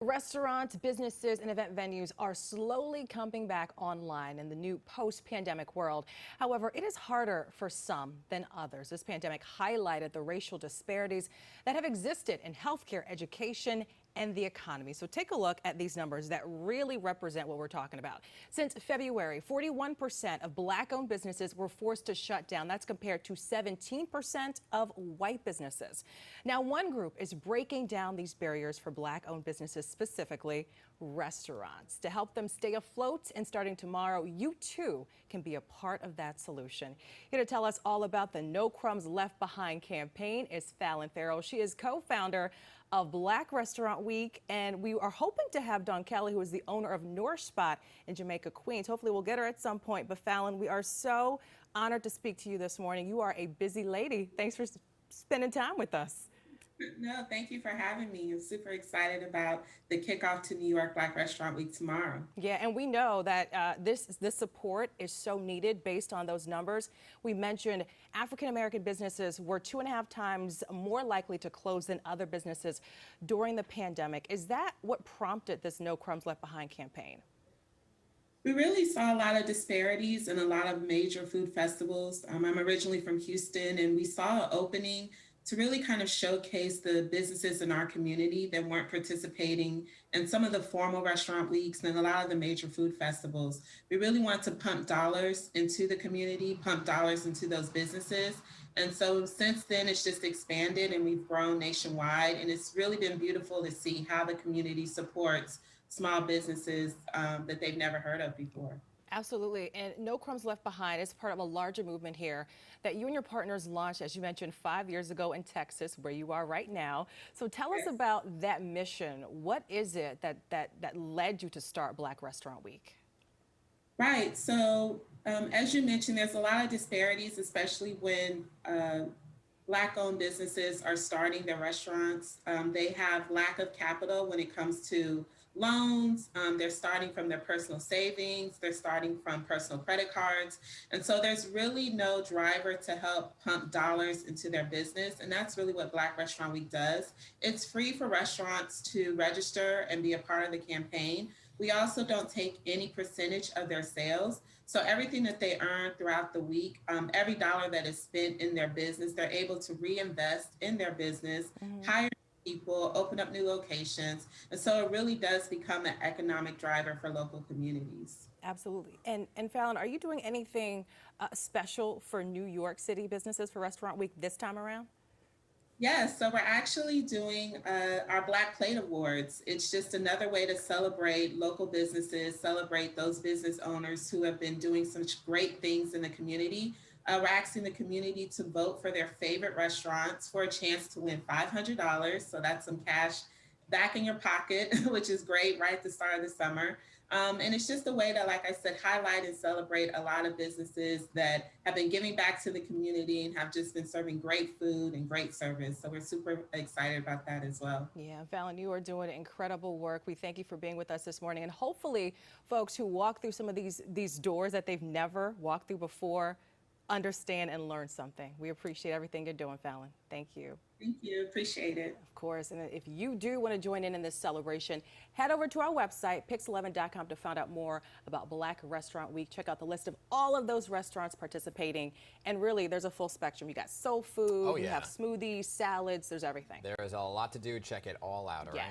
Restaurants, businesses, and event venues are slowly coming back online in the new post-pandemic world. However, it is harder for some than others. This pandemic highlighted the racial disparities that have existed in healthcare, education, and the economy. So take a look at these numbers that really represent what we're talking about. Since February, 41% of Black-owned businesses were forced to shut down. That's compared to 17% of white businesses. Now, one group is breaking down these barriers for Black-owned businesses, specifically restaurants. To help them stay afloat and starting tomorrow, you too can be a part of that solution. Here to tell us all about the No Crumbs Left Behind campaign is Falayn Ferrell. She is co-founder of Black Restaurant Week, and we are hoping to have Dawn Kelly, who is the owner of North Spot in Jamaica, Queens. Hopefully we'll get her at some point. But Falayn, we are so honored to speak to you this morning. You are a busy lady. Thanks for spending time with us. No, thank you for having me. I'm super excited about the kickoff to New York Black Restaurant Week tomorrow. Yeah, and we know that this support is so needed based on those numbers. We mentioned African-American businesses were 2.5 times more likely to close than other businesses during the pandemic. Is that what prompted this No Crumbs Left Behind campaign? We really saw a lot of disparities in a lot of major food festivals. I'm originally from Houston, and we saw an opening to really kind of showcase the businesses in our community that weren't participating in some of the formal restaurant weeks and a lot of the major food festivals. We really want to pump dollars into the community, pump dollars into those businesses. And so since then, it's just expanded and we've grown nationwide. And it's really been beautiful to see how the community supports small businesses that they've never heard of before. Absolutely. And No Crumbs Left Behind is part of a larger movement here that you and your partners launched, as you mentioned, 5 years ago in Texas, where you are right now. So tell us about that mission. What is it that led you to start Black Restaurant Week? Right. So, as you mentioned, there's a lot of disparities, especially when Black-owned businesses are starting their restaurants. They have lack of capital when it comes to loans. They're starting from their personal savings. They're starting from personal credit cards. And so there's really no driver to help pump dollars into their business. And that's really what Black Restaurant Week does. It's free for restaurants to register and be a part of the campaign. We also don't take any percentage of their sales. So everything that they earn throughout the week, every dollar that is spent in their business, they're able to reinvest in their business, hire people, open up new locations. And so it really does become an economic driver for local communities. Absolutely. And Fallon, are you doing anything special for New York City businesses for Restaurant Week this time around? Yes, so we're actually doing our Black Plate Awards. It's just another way to celebrate local businesses, celebrate those business owners who have been doing some great things in the community. We're asking the community to vote for their favorite restaurants for a chance to win $500. So that's some cash back in your pocket, which is great right at the start of the summer. And it's just a way to, like I said, highlight and celebrate a lot of businesses that have been giving back to the community and have just been serving great food and great service. So we're super excited about that as well. Yeah, Fallon, you are doing incredible work. We thank you for being with us this morning. And hopefully folks who walk through some of these doors that they've never walked through before understand and learn something. We appreciate everything you're doing, Fallon. Thank you. Thank you. Appreciate it. Of course. And if you do want to join in this celebration, head over to our website, PIX11.com, to find out more about Black Restaurant Week. Check out the list of all of those restaurants participating. And really, there's a full spectrum. You got soul food, you have smoothies, salads, there's everything. There is a lot to do. Check it all out, all right?